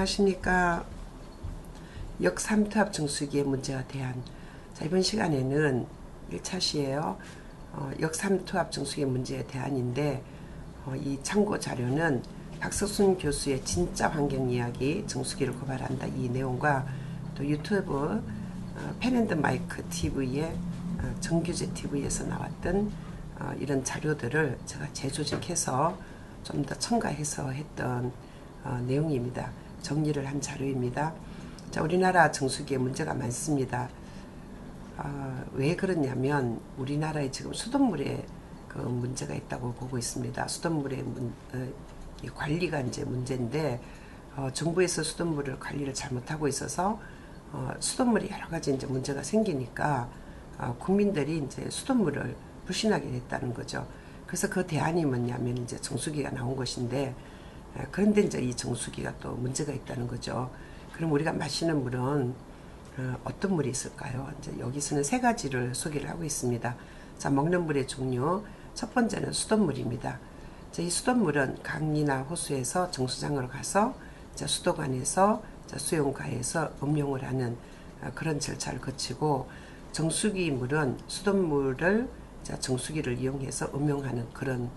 안녕하십니까. 역삼투압 정수기의 문제와 대안. 자, 이번 시간에는 1차 시예요. 역삼투압 정수기의 문제에 대안인데 이 참고 자료는 박석순 교수의 진짜 환경 이야기 정수기를 고발한다 이 내용과 또 유튜브 펜앤드마이크 TV의 정규제 TV에서 나왔던 이런 자료들을 제가 재조직해서 좀 더 첨가해서 했던 내용입니다. 정리를 한 자료입니다. 자, 우리나라 정수기에 문제가 많습니다. 왜 그러냐면 우리나라에 지금 수돗물에 그 문제가 있다고 보고 있습니다. 수돗물의 관리가 이제 문제인데 정부에서 수돗물을 관리를 잘못하고 있어서 수돗물이 여러 가지 이제 문제가 생기니까 국민들이 이제 수돗물을 불신하게 됐다는 거죠. 그래서 그 대안이 뭐냐면 이제 정수기가 나온 것인데 그런데 이제 이 정수기가 또 문제가 있다는 거죠. 그럼 우리가 마시는 물은 어떤 물이 있을까요? 이제 여기서는 세 가지를 소개를 하고 있습니다. 자, 먹는 물의 종류. 첫 번째는 수돗물입니다. 자, 이 수돗물은 강이나 호수에서 정수장으로 가서 자, 수도관에서 자, 수용가에서 음용을 하는 그런 절차를 거치고, 정수기 물은 수돗물을 자, 정수기를 이용해서 음용하는 그런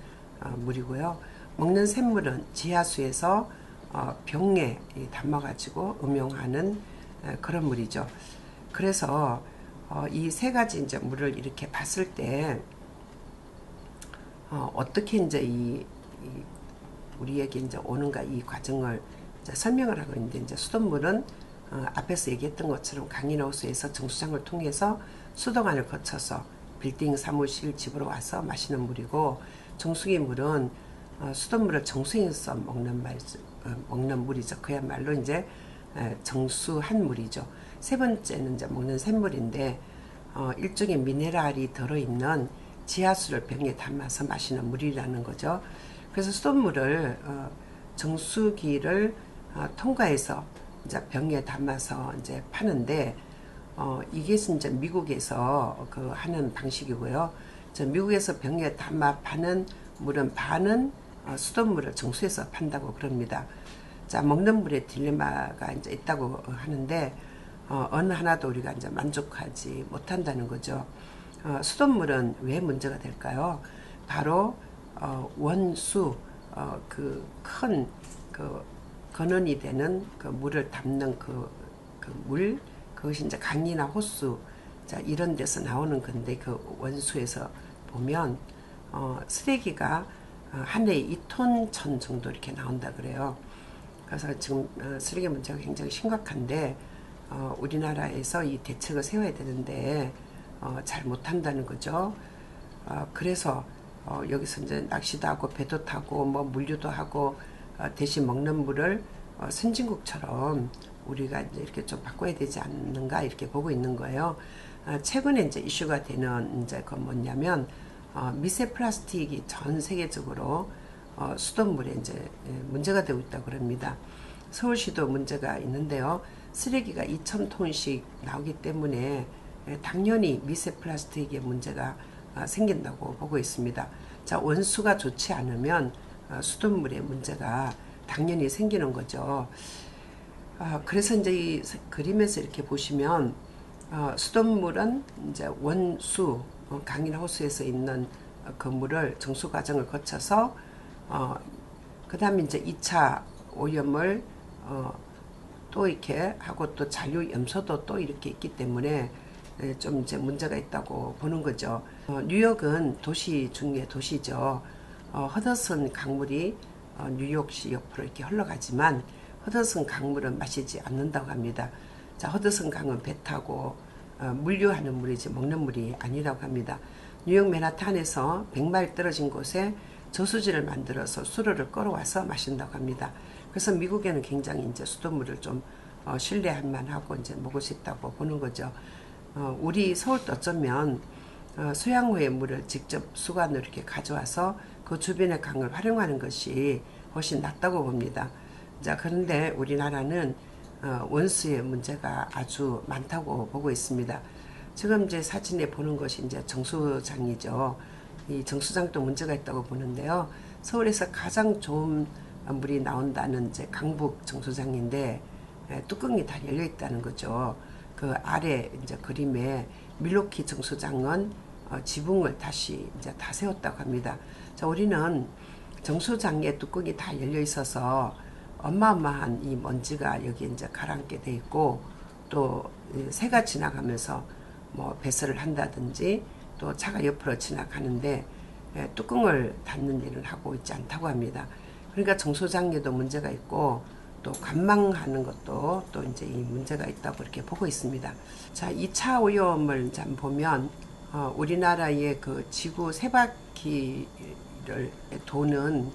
물이고요. 먹는 샘물은 지하수에서 병에 담아가지고 음용하는 그런 물이죠. 그래서 이 세 가지 이제 물을 이렇게 봤을 때 어떻게 이제 우리에게 이제 오는가 이 과정을 이제 설명을 하고 있는데, 이제 수돗물은 앞에서 얘기했던 것처럼 강이나 호수에서 정수장을 통해서 수도관을 거쳐서 빌딩, 사무실, 집으로 와서 마시는 물이고, 정수기 물은 수돗물을 정수해서 먹는 물이죠. 그야말로 이제 정수한 물이죠. 세 번째는 이제 먹는 샘물인데 일종의 미네랄이 들어있는 지하수를 병에 담아서 마시는 물이라는 거죠. 그래서 수돗물을 정수기를 통과해서 이제 병에 담아서 이제 파는데 이게 이제 미국에서 그 하는 방식이고요. 미국에서 병에 담아 파는 물은 반은 수돗물을 정수해서 판다고 그럽니다. 자, 먹는 물에 딜레마가 이제 있다고 하는데 어느 하나도 우리가 이제 만족하지 못한다는 거죠. 수돗물은 왜 문제가 될까요? 바로 원수 그 큰 그 근원이 되는 그 물을 담는 그 물, 그것이 이제 강이나 호수 자 이런 데서 나오는 건데, 그 원수에서 보면 쓰레기가 한 해에 2톤 천 정도 이렇게 나온다 그래요. 그래서 지금 쓰레기 문제가 굉장히 심각한데 우리나라에서 이 대책을 세워야 되는데 잘 못한다는 거죠. 그래서 여기서 이제 낚시도 하고 배도 타고 뭐 물류도 하고 대신 먹는 물을 선진국처럼 우리가 이제 이렇게 좀 바꿔야 되지 않는가 이렇게 보고 있는 거예요. 최근에 이제 이슈가 되는 이제 그 뭐냐면 미세 플라스틱이 전 세계적으로 수돗물에 이제 문제가 되고 있다고 그럽니다. 서울시도 문제가 있는데요. 쓰레기가 2,000톤씩 나오기 때문에 당연히 미세 플라스틱의 문제가 생긴다고 보고 있습니다. 자, 원수가 좋지 않으면 수돗물에 문제가 당연히 생기는 거죠. 그래서 이제 이 그림에서 이렇게 보시면 수돗물은 이제 원수 강이나 호수에서 있는 그 물을 정수 과정을 거쳐서 그 다음에 이제 2차 오염을 또 이렇게 하고 또 잔류 염소도 또 이렇게 있기 때문에 좀 이제 문제가 있다고 보는 거죠. 뉴욕은 도시 중에 도시죠. 허드슨 강물이 뉴욕시 옆으로 이렇게 흘러가지만 허드슨 강물은 마시지 않는다고 합니다. 자, 허드슨 강은 배 타고 물류하는 물이지 먹는 물이 아니라고 합니다. 뉴욕 맨하탄에서 100마일 떨어진 곳에 저수지를 만들어서 수로를 끌어와서 마신다고 합니다. 그래서 미국에는 굉장히 이제 수돗물을 좀 신뢰할 만하고 이제 먹을 수 있다고 보는 거죠. 우리 서울도 어쩌면 소양호의 물을 직접 수관으로 이렇게 가져와서 그 주변의 강을 활용하는 것이 훨씬 낫다고 봅니다. 자, 그런데 우리나라는 원수의 문제가 아주 많다고 보고 있습니다. 지금 이제 사진에 보는 것이 이제 정수장이죠. 이 정수장도 문제가 있다고 보는데요. 서울에서 가장 좋은 물이 나온다는 이제 강북 정수장인데 뚜껑이 다 열려 있다는 거죠. 그 아래 이제 그림에 밀워키 정수장은 지붕을 다시 이제 다 세웠다고 합니다. 자, 우리는 정수장에 뚜껑이 다 열려 있어서 어마어마한 이 먼지가 여기 이제 가라앉게 돼 있고, 또 새가 지나가면서 뭐 배설을 한다든지 또 차가 옆으로 지나가는데 뚜껑을 닫는 일을 하고 있지 않다고 합니다. 그러니까 정수장에도 문제가 있고, 또 관망하는 것도 또 이제 이 문제가 있다고 이렇게 보고 있습니다. 자, 2차 오염을 잠 보면 우리나라의 그 지구 세 바퀴를 도는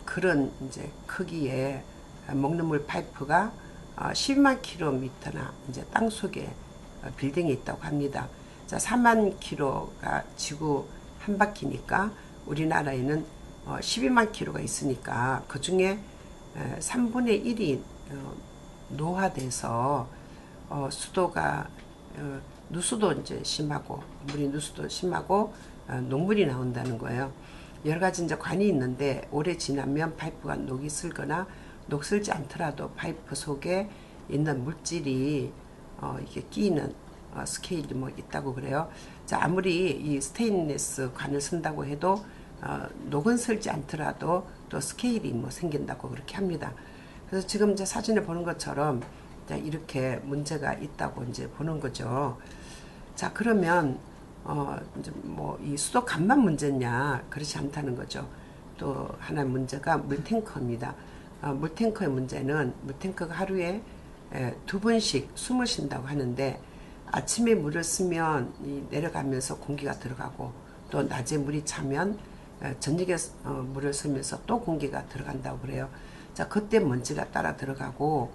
그런 이제 크기의 먹는 물 파이프가 10만 킬로미터나 이제 땅 속에 빌딩이 있다고 합니다. 자, 4만 킬로가 지구 한 바퀴니까 우리나라에는 12만 킬로가 있으니까 그 중에 3분의 1이 노화돼서 수도가 누수도 이제 심하고, 물이 누수도 심하고 녹물이 나온다는 거예요. 여러 가지 이제 관이 있는데 오래 지나면 파이프가 녹이 슬거나 녹슬지 않더라도 파이프 속에 있는 물질이 이게 끼는 스케일이 뭐 있다고 그래요. 자, 아무리 이 스테인리스 관을 쓴다고 해도 녹은 슬지 않더라도 또 스케일이 뭐 생긴다고 그렇게 합니다. 그래서 지금 이제 사진에 보는 것처럼 이렇게 문제가 있다고 이제 보는 거죠. 자, 그러면 이제 뭐 이 수도관만 문제냐? 그렇지 않다는 거죠. 또 하나의 문제가 물탱커입니다. 물탱커의 문제는 물탱커가 하루에 2번씩 숨을 쉰다고 하는데, 아침에 물을 쓰면 내려가면서 공기가 들어가고, 또 낮에 물이 차면 저녁에 물을 쓰면서 또 공기가 들어간다고 그래요. 자, 그때 먼지가 따라 들어가고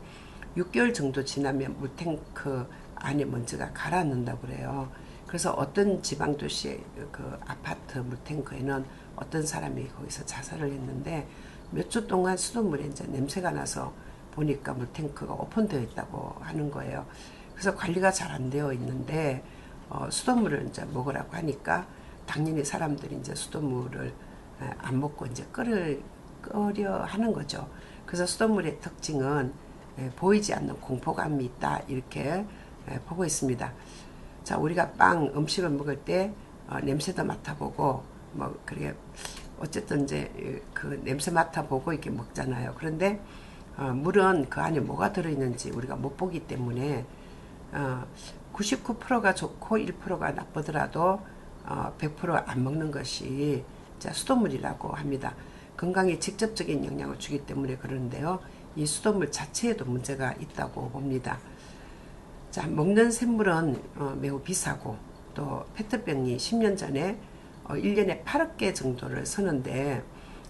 6개월 정도 지나면 물탱크 안에 먼지가 가라앉는다고 그래요. 그래서 어떤 지방도시의 그 아파트 물탱크에는 어떤 사람이 거기서 자살을 했는데, 몇 주 동안 수돗물에 이제 냄새가 나서 보니까 물탱크가 오픈되어 있다고 하는 거예요. 그래서 관리가 잘 안 되어 있는데 수돗물을 이제 먹으라고 하니까 당연히 사람들이 이제 수돗물을 안 먹고 이제 끓여 하는 거죠. 그래서 수돗물의 특징은 보이지 않는 공포감이 있다, 이렇게 보고 있습니다. 자, 우리가 음식을 먹을 때 냄새도 맡아보고 뭐 그렇게 어쨌든 이제 그 냄새 맡아보고 이렇게 먹잖아요. 그런데 물은 그 안에 뭐가 들어있는지 우리가 못 보기 때문에 99%가 좋고 1%가 나쁘더라도 100% 안 먹는 것이 수돗물이라고 합니다. 건강에 직접적인 영향을 주기 때문에 그러는데요. 이 수돗물 자체에도 문제가 있다고 봅니다. 자, 먹는 샘물은 매우 비싸고, 또 페트병이 10년 전에 1년에 8억 개 정도를 쓰는데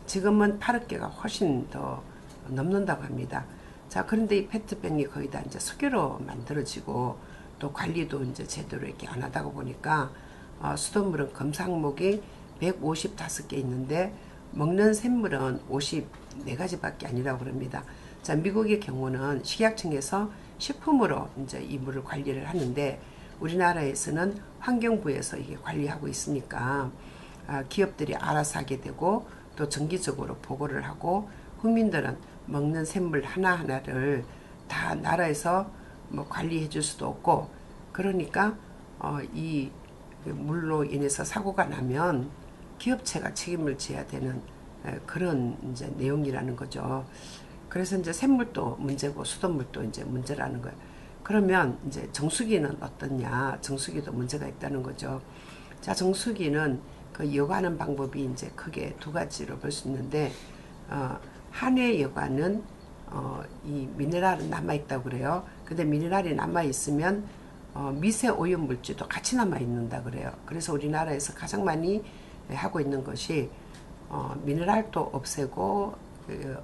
지금은 8억 개가 훨씬 더 넘는다고 합니다. 자, 그런데 이 페트병이 거의 다 이제 석유로 만들어지고, 또 관리도 이제 제대로 이렇게 안 하다 보니까 수돗물은 검상목이 155개 있는데 먹는 샘물은 54가지밖에 아니라고 그럽니다. 자, 미국의 경우는 식약청에서 식품으로 이제 이 물을 관리를 하는데, 우리나라에서는 환경부에서 이게 관리하고 있으니까 기업들이 알아서 하게 되고, 또 정기적으로 보고를 하고, 국민들은 먹는 샘물 하나하나를 다 나라에서 뭐 관리해 줄 수도 없고, 그러니까 이 물로 인해서 사고가 나면 기업체가 책임을 져야 되는 그런 이제 내용이라는 거죠. 그래서 이제 샘물도 문제고 수돗물도 이제 문제라는 거예요. 그러면 이제 정수기는 어떻냐? 정수기도 문제가 있다는 거죠. 자, 정수기는 그 여과하는 방법이 이제 크게 두 가지로 볼 수 있는데, 한해 여과는 이 미네랄은 남아 있다고 그래요. 근데 미네랄이 남아 있으면 미세 오염 물질도 같이 남아 있는다 그래요. 그래서 우리나라에서 가장 많이 하고 있는 것이 미네랄도 없애고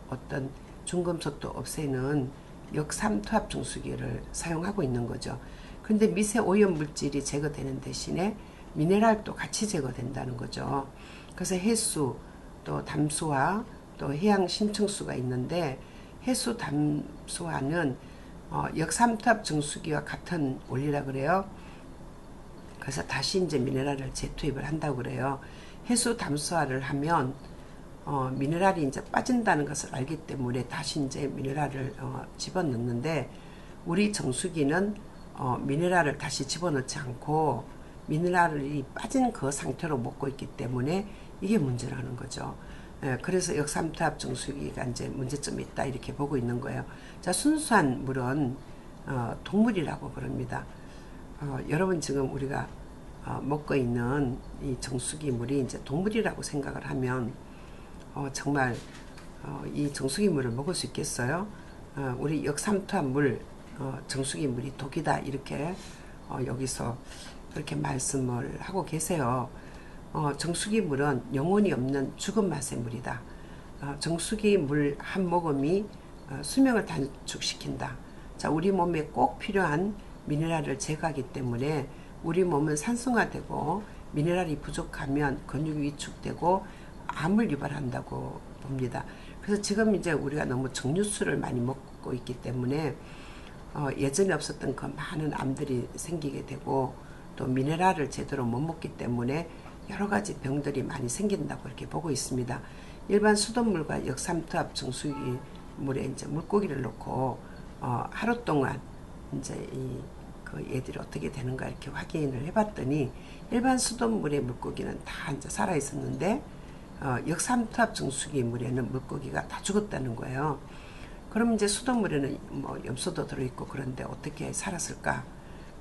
어떤 중금속도 없애는 역삼 투합 정수기를 사용하고 있는 거죠. 그런데 미세 오염 물질이 제거되는 대신에 미네랄도 같이 제거된다는 거죠. 그래서 해수, 또 담수화, 또 해양 심층수가 있는데, 해수 담수화는 역삼 투합 정수기와 같은 원리라 그래요. 그래서 다시 이제 미네랄을 재투입을 한다고 그래요. 해수 담수화를 하면 미네랄이 이제 빠진다는 것을 알기 때문에 다시 이제 미네랄을 집어넣는데, 우리 정수기는 미네랄을 다시 집어넣지 않고 미네랄이 빠진 그 상태로 먹고 있기 때문에 이게 문제라는 거죠. 그래서 역삼투압 정수기가 이제 문제점이 있다 이렇게 보고 있는 거예요. 자, 순수한 물은 동물이라고 그럽니다. 여러분 지금 우리가 먹고 있는 이 정수기 물이 이제 동물이라고 생각을 하면 정말 이 정수기 물을 먹을 수 있겠어요? 우리 역삼투압 물, 정수기 물이 독이다 이렇게 여기서 그렇게 말씀을 하고 계세요. 정수기 물은 영혼이 없는 죽은 맛의 물이다. 정수기 물 한 모금이 수명을 단축시킨다. 자, 우리 몸에 꼭 필요한 미네랄을 제거하기 때문에 우리 몸은 산성화되고 미네랄이 부족하면 근육이 위축되고 암을 유발한다고 봅니다. 그래서 지금 이제 우리가 너무 정류수를 많이 먹고 있기 때문에 예전에 없었던 그 많은 암들이 생기게 되고, 또 미네랄을 제대로 못 먹기 때문에 여러 가지 병들이 많이 생긴다고 이렇게 보고 있습니다. 일반 수돗물과 역삼투압 정수기 물에 이제 물고기를 넣고 하루 동안 이제 그 얘들이 어떻게 되는가 이렇게 확인을 해봤더니, 일반 수돗물의 물고기는 다 이제 살아 있었는데 역삼투압 정수기 물에는 물고기가 다 죽었다는 거예요. 그럼 이제 수돗물에는 뭐 염소도 들어있고 그런데 어떻게 살았을까?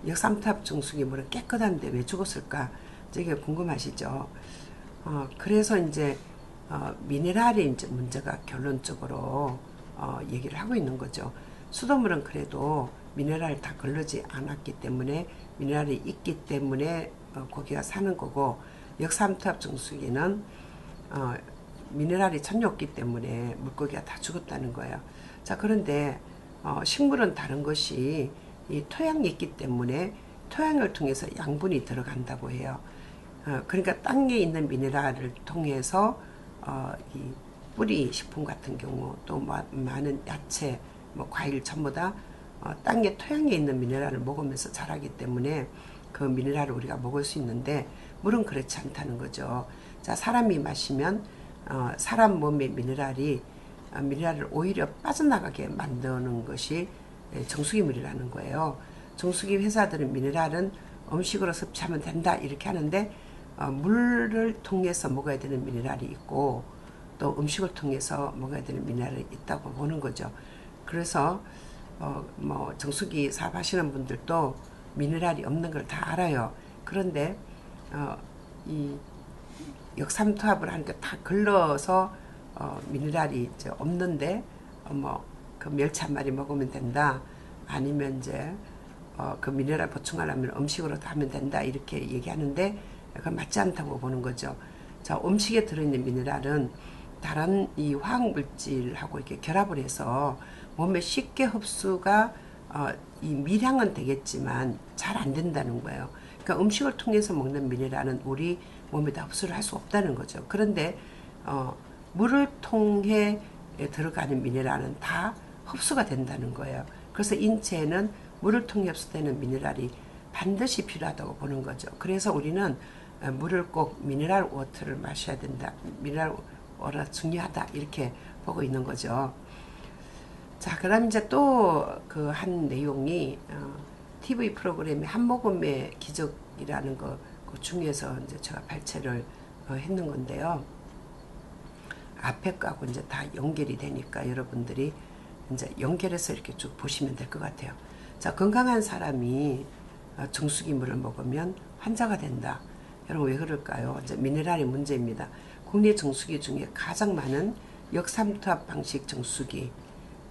역삼투압 정수기 물은 깨끗한데 왜 죽었을까? 이게 궁금하시죠? 그래서 이제 미네랄이 이제 문제가 결론적으로 얘기를 하고 있는 거죠. 수돗물은 그래도 미네랄을 다 걸르지 않았기 때문에, 미네랄이 있기 때문에 고기가 사는 거고, 역삼투압 정수기는 미네랄이 전혀 없기 때문에 물고기가 다 죽었다는 거예요. 자, 그런데 식물은 다른 것이 이 토양이 있기 때문에 토양을 통해서 양분이 들어간다고 해요. 그러니까 땅에 있는 미네랄을 통해서 이 뿌리 식품 같은 경우, 또 많은 야채, 뭐 과일 전부 다 땅에 토양에 있는 미네랄을 먹으면서 자라기 때문에 그 미네랄을 우리가 먹을 수 있는데, 물은 그렇지 않다는 거죠. 자, 사람이 마시면 사람 몸의 미네랄을 오히려 빠져나가게 만드는 것이 정수기 물이라는 거예요. 정수기 회사들은 미네랄은 음식으로 섭취하면 된다 이렇게 하는데, 물을 통해서 먹어야 되는 미네랄이 있고 또 음식을 통해서 먹어야 되는 미네랄이 있다고 보는 거죠. 그래서 뭐 정수기 사업하시는 분들도 미네랄이 없는 걸 다 알아요. 그런데 이 역삼투압을 하니까 다 걸러서 미네랄이 이제 없는데 뭐 그 멸치 한 마리 먹으면 된다, 아니면 이제 그 미네랄 보충하려면 음식으로 다 하면 된다 이렇게 얘기하는데, 그건 맞지 않다고 보는 거죠. 자, 음식에 들어있는 미네랄은 다른 이 화학물질하고 이렇게 결합을 해서 몸에 쉽게 흡수가 이 미량은 되겠지만 잘 안 된다는 거예요. 그러니까 음식을 통해서 먹는 미네랄은 우리 몸에다 흡수를 할 수 없다는 거죠. 그런데 물을 통해 들어가는 미네랄은 다 흡수가 된다는 거예요. 그래서 인체에는 물을 통해 흡수되는 미네랄이 반드시 필요하다고 보는 거죠. 그래서 우리는 물을 꼭 미네랄 워터를 마셔야 된다, 미네랄 워터가 중요하다 이렇게 보고 있는 거죠. 자, 그다음 이제 또 그 한 내용이 TV 프로그램의 한 모금의 기적이라는 그 중에서 이제 제가 발췌를 했는 건데요. 앞에 거하고 이제 다 연결이 되니까 여러분들이 이제 연결해서 이렇게 쭉 보시면 될 것 같아요. 자, 건강한 사람이 정수기 물을 먹으면 환자가 된다. 여러분 왜 그럴까요? 이제 미네랄의 문제입니다. 국내 정수기 중에 가장 많은 역삼투압 방식 정수기.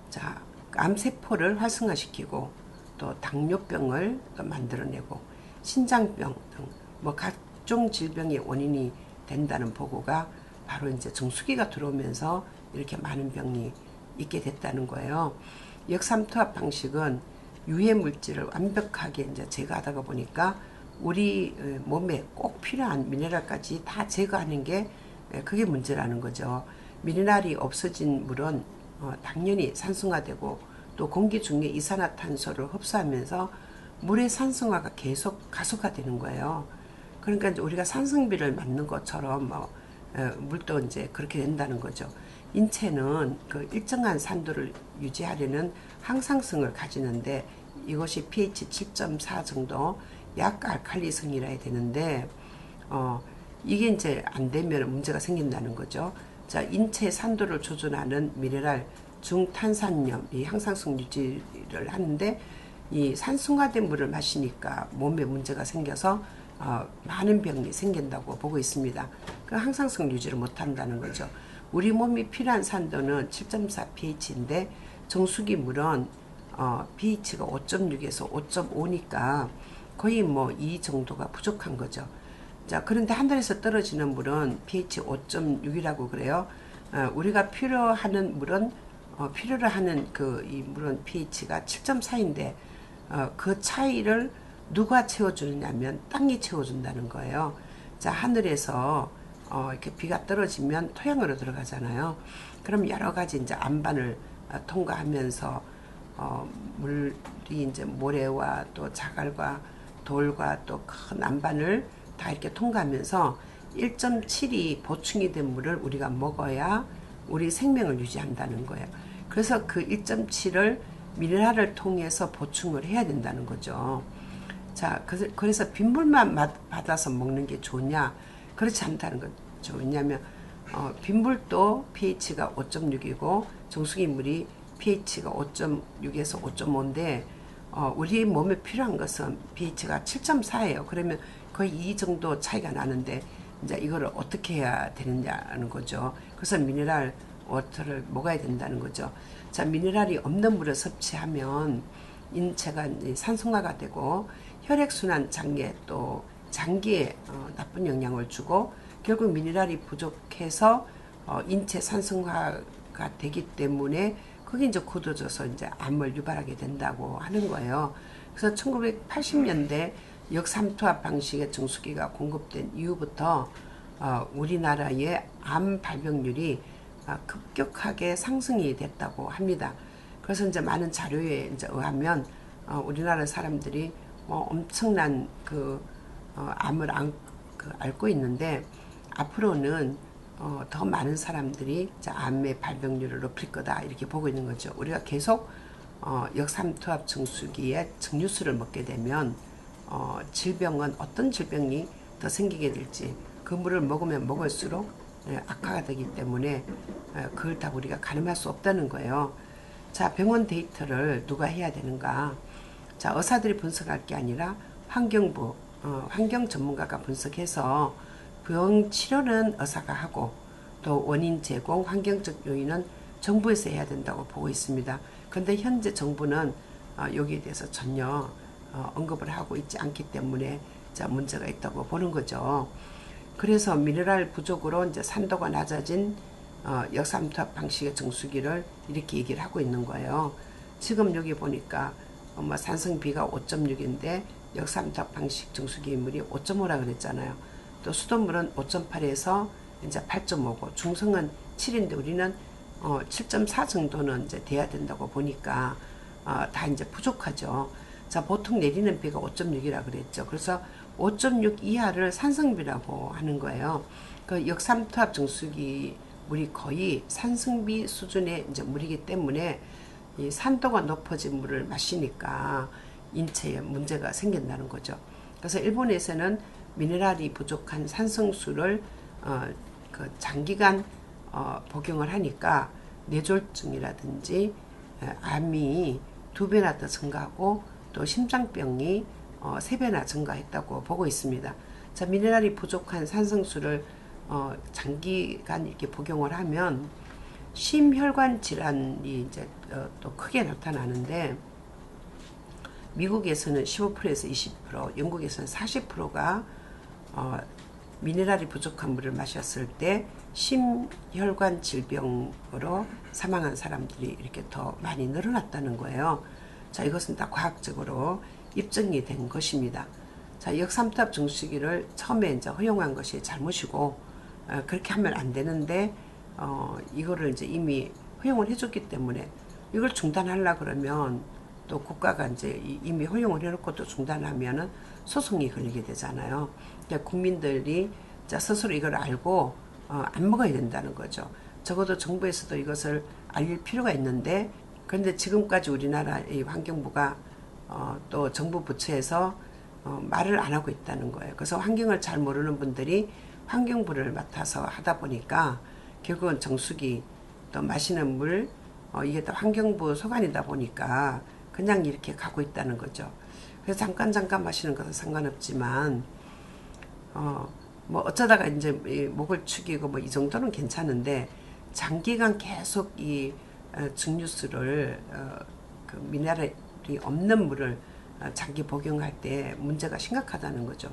자, 암세포를 활성화시키고 또 당뇨병을 또 만들어내고 신장병 등 뭐 각종 질병의 원인이 된다는 보고가 바로 이제 정수기가 들어오면서 이렇게 많은 병이 있게 됐다는 거예요. 역삼투압 방식은 유해 물질을 완벽하게 이제 제거하다가 보니까 우리 몸에 꼭 필요한 미네랄까지 다 제거하는 게 그게 문제라는 거죠. 미네랄이 없어진 물은 당연히 산성화되고 또 공기 중에 이산화탄소를 흡수하면서 물의 산성화가 계속 가속화되는 거예요. 그러니까 이제 우리가 산성비를 맞는 것처럼 물도 이제 그렇게 된다는 거죠. 인체는 그 일정한 산도를 유지하려는 항상성을 가지는데 이것이 pH 7.4 정도 약알칼리성이라 해야 되는데 이게 이제 안 되면 문제가 생긴다는 거죠. 자, 인체 산도를 조절하는 미네랄 중탄산염 이 항상성 유지를 하는데 이 산성화된 물을 마시니까 몸에 문제가 생겨서 많은 병이 생긴다고 보고 있습니다. 그 항상성 유지를 못한다는 거죠. 우리 몸이 필요한 산도는 7.4 pH인데 정수기 물은 pH가 5.6에서 5.5니까 거의 뭐 이 정도가 부족한 거죠. 자, 그런데 하늘에서 떨어지는 물은 pH 5.6이라고 그래요. 우리가 필요하는 물은 필요로 하는 이 물은 pH가 7.4인데 그 차이를 누가 채워주느냐면 땅이 채워준다는 거예요. 자, 하늘에서 이렇게 비가 떨어지면 토양으로 들어가잖아요. 그럼 여러 가지 이제 안반을 통과하면서 물이 이제 모래와 또 자갈과 돌과 또 큰 안반을 다 이렇게 통과하면서 1.7이 보충이 된 물을 우리가 먹어야 우리 생명을 유지한다는 거예요. 그래서 그 1.7을 미네랄을 통해서 보충을 해야 된다는 거죠. 자, 그래서 빗물만 받아서 먹는 게 좋냐? 그렇지 않다는 거죠. 왜냐하면 빗물도 pH가 5.6이고 정수기 물이 pH가 5.6에서 5.5인데 우리 몸에 필요한 것은 pH가 7.4예요. 그러면 거의 이 정도 차이가 나는데 이제 이거를 어떻게 해야 되느냐는 거죠. 그래서 미네랄 워터를 먹어야 된다는 거죠. 자, 미네랄이 없는 물을 섭취하면 인체가 산성화가 되고 혈액순환 장애 또 장기에 나쁜 영향을 주고 결국 미네랄이 부족해서 인체 산성화가 되기 때문에 그게 이제 굳어져서 이제 암을 유발하게 된다고 하는 거예요. 그래서 1980년대 역삼투압 방식의 정수기가 공급된 이후부터 우리나라의 암 발병률이 급격하게 상승이 됐다고 합니다. 그래서 이제 많은 자료에 이제 의하면 우리나라 사람들이 뭐 엄청난 암을 앓고 있는데 앞으로는 더 많은 사람들이 암의 발병률을 높일 거다 이렇게 보고 있는 거죠. 우리가 계속 역삼투압 정수기에 증류수를 먹게 되면 질병은 어떤 질병이 더 생기게 될지 그 물을 먹으면 먹을수록 악화가 되기 때문에 그걸 다 우리가 가늠할 수 없다는 거예요. 자, 병원 데이터를 누가 해야 되는가? 자, 의사들이 분석할 게 아니라 환경부, 환경 전문가가 분석해서 병 치료는 의사가 하고 또 원인 제공, 환경적 요인은 정부에서 해야 된다고 보고 있습니다. 그런데 현재 정부는 여기에 대해서 전혀 언급을 하고 있지 않기 때문에 문제가 있다고 보는 거죠. 그래서 미네랄 부족으로 이제 산도가 낮아진 역삼투압 방식의 정수기를 이렇게 얘기를 하고 있는 거예요. 지금 여기 보니까 산성비가 5.6인데 역삼투압 방식 정수기 물이 5.5라 그랬잖아요. 또 수돗물은 5.8에서 이제 8.5고 중성은 7인데 우리는 7.4 정도는 이제 돼야 된다고 보니까 다 이제 부족하죠. 자, 보통 내리는 비가 5.6이라 그랬죠. 그래서 5.6 이하를 산성비라고 하는 거예요. 그 역삼투압 정수기 물이 거의 산성비 수준의 이제 물이기 때문에 이 산도가 높아진 물을 마시니까 인체에 문제가 생긴다는 거죠. 그래서 일본에서는 미네랄이 부족한 산성수를 장기간 복용을 하니까 뇌졸중이라든지 암이 2배나 더 증가하고 또 심장병이 3배나 증가했다고 보고 있습니다. 자, 미네랄이 부족한 산성수를 장기간 이렇게 복용을 하면 심혈관 질환이 이제 또 크게 나타나는데 미국에서는 15%에서 20%, 영국에서는 40%가 미네랄이 부족한 물을 마셨을 때 심혈관 질병으로 사망한 사람들이 이렇게 더 많이 늘어났다는 거예요. 자, 이것은 다 과학적으로 입증이 된 것입니다. 자, 역삼투압 정수기를 처음에 이제 허용한 것이 잘못이고 그렇게 하면 안 되는데 이거를 이제 이미 허용을 해줬기 때문에 이걸 중단하려 그러면 또 국가가 이제 이미 허용을 해놓고 또 중단하면은 소송이 걸리게 되잖아요. 그러니까 국민들이 스스로 이걸 알고 안 먹어야 된다는 거죠. 적어도 정부에서도 이것을 알릴 필요가 있는데, 그런데 지금까지 우리나라 이 환경부가 또 정부 부처에서 말을 안 하고 있다는 거예요. 그래서 환경을 잘 모르는 분들이 환경부를 맡아서 하다 보니까 결국은 정수기 또 마시는 물 이게 또 환경부 소관이다 보니까 그냥 이렇게 가고 있다는 거죠. 그래서 잠깐 마시는 것은 상관없지만 뭐 어쩌다가 이제 목을 축이고 뭐 이 정도는 괜찮은데 장기간 계속 이 증류수를 그 미네랄이 없는 물을 장기 복용할 때 문제가 심각하다는 거죠.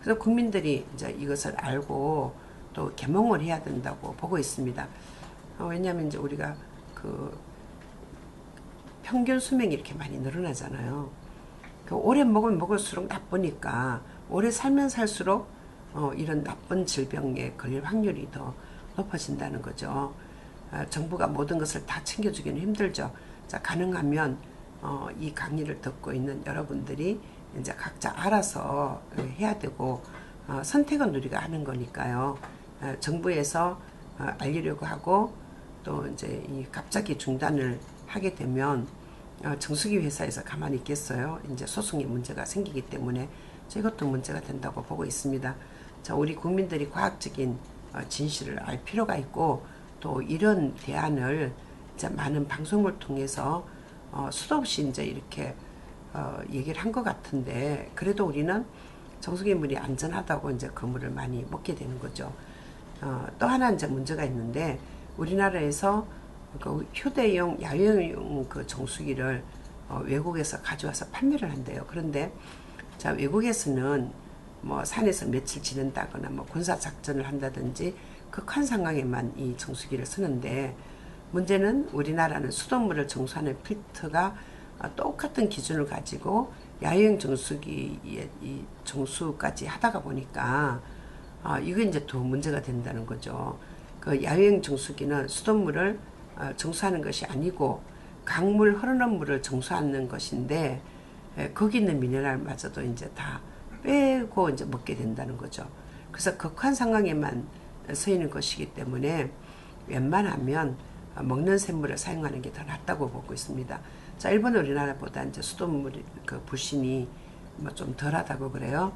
그래서 국민들이 이제 이것을 알고 또 개몽을 해야 된다고 보고 있습니다. 왜냐하면 이제 우리가 그 평균 수명이 이렇게 많이 늘어나잖아요. 그 오래 먹으면 먹을수록 나쁘니까 오래 살면 살수록 이런 나쁜 질병에 걸릴 확률이 더 높아진다는 거죠. 정부가 모든 것을 다 챙겨주기는 힘들죠. 자, 가능하면 이 강의를 듣고 있는 여러분들이 이제 각자 알아서 해야 되고 선택은 우리가 하는 거니까요. 정부에서 알리려고 하고 또 이제 이 갑자기 중단을 하게 되면 정수기 회사에서 가만히 있겠어요. 이제 소송의 문제가 생기기 때문에 이것도 문제가 된다고 보고 있습니다. 자, 우리 국민들이 과학적인 진실을 알 필요가 있고 또 이런 대안을 이제 많은 방송을 통해서 수도 없이 이제 이렇게 얘기를 한 것 같은데 그래도 우리는 정수기 물이 안전하다고 이제 그 물을 많이 먹게 되는 거죠. 또 하나 이제 문제가 있는데 우리나라에서 그 휴대용 야외용 그 정수기를 외국에서 가져와서 판매를 한대요. 그런데 자, 외국에서는 뭐 산에서 며칠 지낸다거나 뭐 군사 작전을 한다든지 극한 상황에만 이 정수기를 쓰는데 문제는 우리나라는 수돗물을 정수하는 필터가 똑같은 기준을 가지고 야외용 정수기의 이 정수까지 하다가 보니까 이거 이제 더 문제가 된다는 거죠. 그 야외용 정수기는 수돗물을 정수하는 것이 아니고 강물 흐르는 물을 정수하는 것인데 거기 있는 미네랄마저도 이제 다 빼고 이제 먹게 된다는 거죠. 그래서 극한 상황에만 쓰이는 것이기 때문에 웬만하면 먹는 샘물을 사용하는 게 더 낫다고 보고 있습니다. 자, 일본은 우리나라보다 이제 수돗물 그 불신이 뭐 좀 덜하다고 그래요.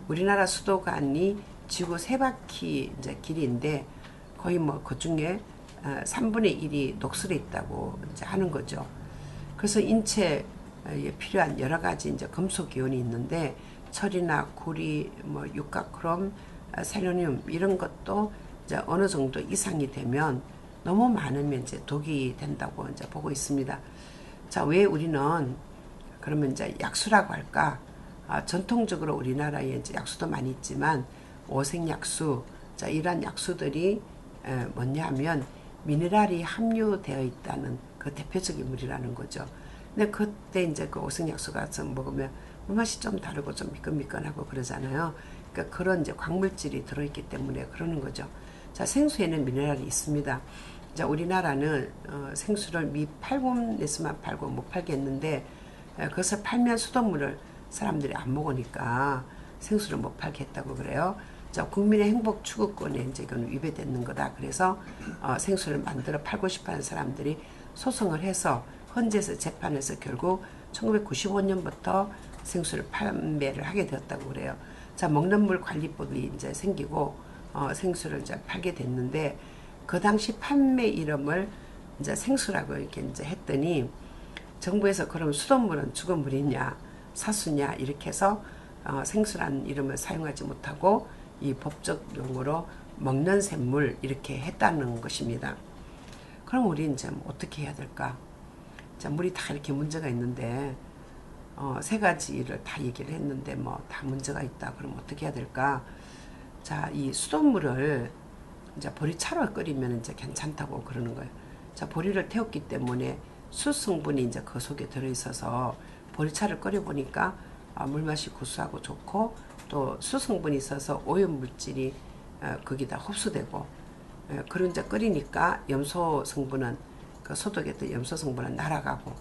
우리나라 수도관이 지구 3바퀴 이제 길이인데 거의 뭐 그 중에 3분의 1이 녹슬어 있다고 이제 하는 거죠. 그래서 인체에 필요한 여러 가지 이제 금속 기운이 있는데 철이나 구리, 뭐 육각크롬, 셀레늄 이런 것도 이제 어느 정도 이상이 되면 너무 많으면 이제 독이 된다고 이제 보고 있습니다. 자, 왜 우리는 그러면 이제 약수라고 할까? 전통적으로 우리나라에 이제 약수도 많이 있지만 오색약수, 자, 이러한 약수들이 뭐냐면 미네랄이 함유되어 있다는 그 대표적인 물이라는 거죠. 근데 그때 이제 그 오색약수 가서 먹으면 맛이 좀 다르고 좀 미끈미끈하고 그러잖아요. 그러니까 그런 이제 광물질이 들어있기 때문에 그러는 거죠. 자, 생수에는 미네랄이 있습니다. 자, 우리나라는 생수를 미 8분에서만 팔고 못 팔게 했는데 그것을 팔면 수돗물을 사람들이 안 먹으니까 생수를 못 팔게 했다고 그래요. 자, 국민의 행복 추구권에 이제 이건 위배되는 거다. 그래서 생수를 만들어 팔고 싶어하는 사람들이 소송을 해서 헌재에서 재판에서 결국 1995년부터 생수를 판매를 하게 되었다고 그래요. 자, 먹는 물 관리법이 이제 생기고 생수를 이제 팔게 됐는데 그 당시 판매 이름을 이제 생수라고 이렇게 이제 했더니 정부에서 그럼 수돗물은 죽은 물이냐 사수냐 이렇게 해서 생수라는 이름을 사용하지 못하고 이 법적 용어로 먹는 샘물 이렇게 했다는 것입니다. 그럼 우리 이제 어떻게 해야 될까? 자, 물이 다 이렇게 문제가 있는데 3가지를 다 얘기를 했는데 뭐 다 문제가 있다. 그럼 어떻게 해야 될까? 자, 이 수돗물을 이제 보리차로 끓이면 이제 괜찮다고 그러는 거예요. 자, 보리를 태웠기 때문에 수 성분이 이제 그 속에 들어있어서 보리차를 끓여보니까 물맛이 구수하고 좋고 또 수 성분이 있어서 오염 물질이 거기다 흡수되고 그런 이제 끓이니까 염소 성분은 그 소독했던 염소 성분은 날아가고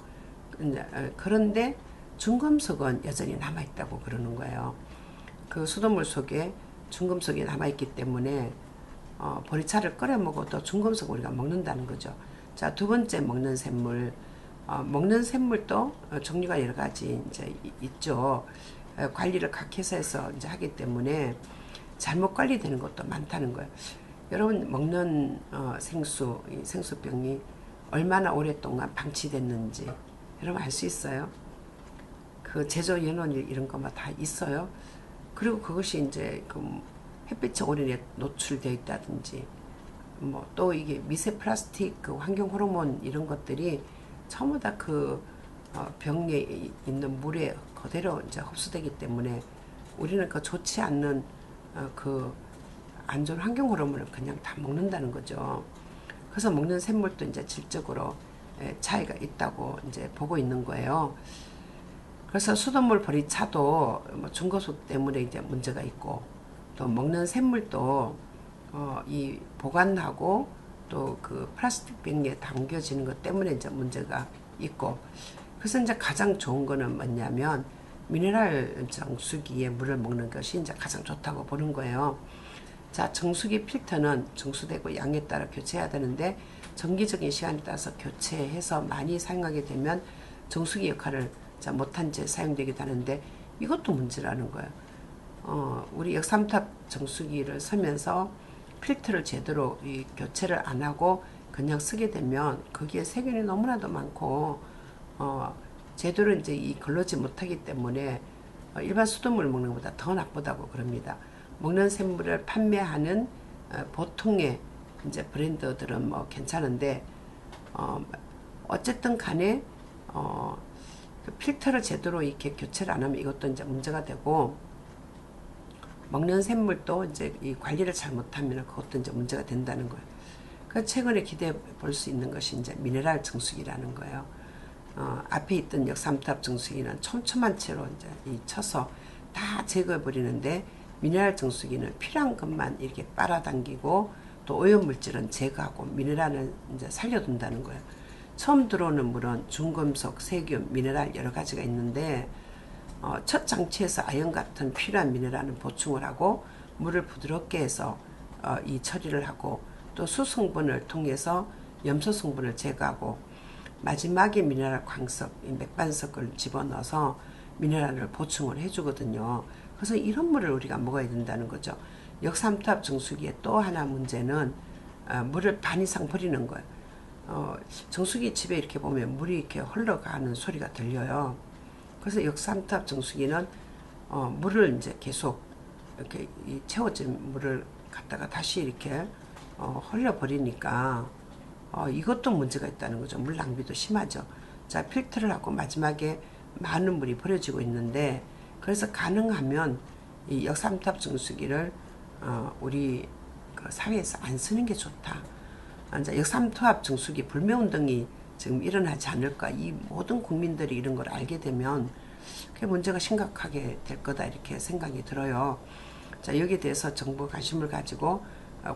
그런데 중금속은 여전히 남아있다고 그러는 거예요. 그 수돗물 속에 중금속이 남아있기 때문에 보리차를 끓여 먹어도 중금속 우리가 먹는다는 거죠. 자, 두 번째 먹는 샘물. 먹는 샘물도 종류가 여러 가지 이제 있죠. 관리를 각 회사에서 이제 하기 때문에 잘못 관리되는 것도 많다는 거예요. 여러분 먹는 생수, 이 생수병이 얼마나 오랫동안 방치됐는지 여러분 알 수 있어요? 그 제조 연원일 이런 것만 다 있어요. 그리고 그것이 이제 그 햇빛에 오래 노출되어 있다든지 뭐 또 이게 미세 플라스틱, 그 환경 호르몬 이런 것들이 전부 다 그 병에 있는 물에 그대로 이제 흡수되기 때문에 우리는 그 좋지 않는 그 안 좋은 환경 호르몬을 그냥 다 먹는다는 거죠. 그래서 먹는 샘물도 이제 질적으로 차이가 있다고 이제 보고 있는 거예요. 그래서 수돗물 보리차도 뭐 중고속 때문에 이제 문제가 있고, 또 먹는 샘물도 이 보관하고 또 그 플라스틱 병에 담겨지는 것 때문에 이제 문제가 있고, 그래서 이제 가장 좋은 거는 뭐냐면 미네랄 정수기에 물을 먹는 것이 이제 가장 좋다고 보는 거예요. 자, 정수기 필터는 정수되고 양에 따라 교체해야 되는데 정기적인 시간에 따라서 교체해서 많이 사용하게 되면 정수기 역할을 못한 채 사용되기도 하는데 이것도 문제라는 거예요. 우리 역삼탑 정수기를 쓰면서 필터를 제대로 교체를 안 하고 그냥 쓰게 되면 거기에 세균이 너무나도 많고 제대로 이제 걸러지 못하기 때문에 일반 수돗물 먹는 것보다 더 나쁘다고 그럽니다. 먹는 샘물을 판매하는 보통의 이제 브랜드들은 뭐 괜찮은데 어쨌든 간에 그 필터를 제대로 이렇게 교체를 안 하면 이것도 이제 문제가 되고, 먹는 샘물도 이제 이 관리를 잘못하면 그것도 이제 문제가 된다는 거예요. 그 최근에 기대해 볼 수 있는 것이 이제 미네랄 정수기라는 거예요. 앞에 있던 역삼탑 정수기는 촘촘한 채로 이제 쳐서 다 제거해 버리는데 미네랄 정수기는 필요한 것만 이렇게 빨아당기고 또 오염물질은 제거하고 미네랄은 이제 살려둔다는 거예요. 처음 들어오는 물은 중금속, 세균, 미네랄 여러 가지가 있는데 첫 장치에서 아연 같은 필요한 미네랄은 보충을 하고 물을 부드럽게 해서 이 처리를 하고 또 수성분을 통해서 염소 성분을 제거하고 마지막에 미네랄 광석, 맥반석을 집어넣어서 미네랄을 보충을 해주거든요. 그래서 이런 물을 우리가 먹어야 된다는 거죠. 역삼탑 정수기의 또 하나 문제는 물을 반 이상 버리는 거예요. 정수기 집에 이렇게 보면 물이 이렇게 흘러가는 소리가 들려요. 그래서 역삼탑 정수기는 물을 이제 계속 이렇게 채워진 물을 갖다가 다시 이렇게 흘려버리니까 이것도 문제가 있다는 거죠. 물 낭비도 심하죠. 자, 필터를 하고 마지막에 많은 물이 버려지고 있는데, 그래서 가능하면 이 역삼탑 정수기를 우리 그 사회에서 안 쓰는 게 좋다. 이제 역삼탑 정수기 불매운동이 지금 일어나지 않을까. 이 모든 국민들이 이런 걸 알게 되면 그게 문제가 심각하게 될 거다 이렇게 생각이 들어요. 자, 여기에 대해서 정부가 관심을 가지고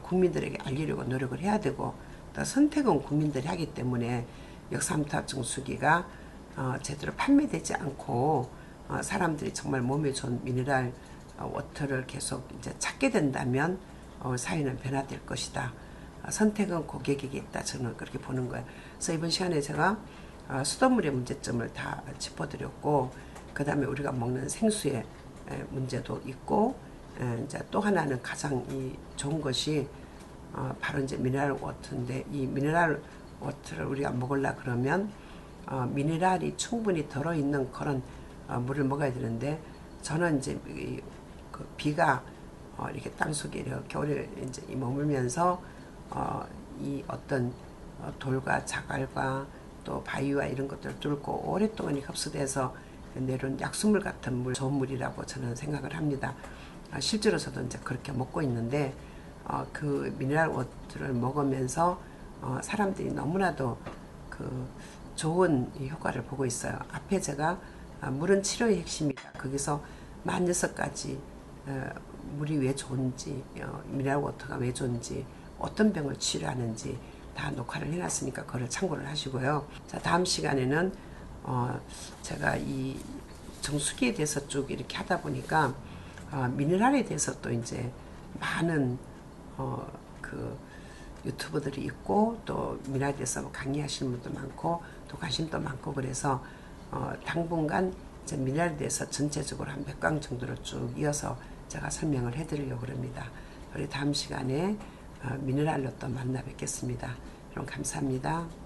국민들에게 알리려고 노력을 해야 되고, 또 선택은 국민들이 하기 때문에 역삼탑 정수기가 제대로 판매되지 않고 사람들이 정말 몸에 좋은 미네랄 워터를 계속 이제 찾게 된다면 사회는 변화될 것이다. 선택은 고객에게 있다. 저는 그렇게 보는 거예요. 그래서 이번 시간에 제가 수돗물의 문제점을 다 짚어드렸고, 그 다음에 우리가 먹는 생수의 문제도 있고, 이제 또 하나는 가장 좋은 것이 바로 이제 미네랄 워터인데, 이 미네랄 워터를 우리가 먹으려 그러면 미네랄이 충분히 들어있는 그런 물을 먹어야 되는데, 저는 이제 그 비가 이렇게 땅속에 이렇게 오래 이제 머물면서 이 어떤 돌과 자갈과 또 바위와 이런 것들을 뚫고 오랫동안 흡수돼서 내려온 약수물 같은 물, 좋은 물이라고 저는 생각을 합니다. 실제로 저도 이제 그렇게 먹고 있는데 그 미네랄 워터를 먹으면서 사람들이 너무나도 그 좋은 효과를 보고 있어요. 앞에 제가 물은 치료의 핵심이다. 거기서 46가지 물이 왜 좋은지, 미네랄 워터가 왜 좋은지, 어떤 병을 치료하는지 다 녹화를 해놨으니까 그걸 참고를 하시고요. 자, 다음 시간에는 제가 이 정수기에 대해서 쭉 이렇게 하다 보니까 미네랄에 대해서 또 이제 많은 그 유튜버들이 있고 또 미나리에 대해서 강의하시는 분도 많고 또 관심도 많고 그래서 당분간 이제 미나리에 대해서 전체적으로 한 100강 정도를 쭉 이어서 제가 설명을 해드리려고 합니다. 우리 다음 시간에 미네랄로 또 만나 뵙겠습니다. 여러분 감사합니다.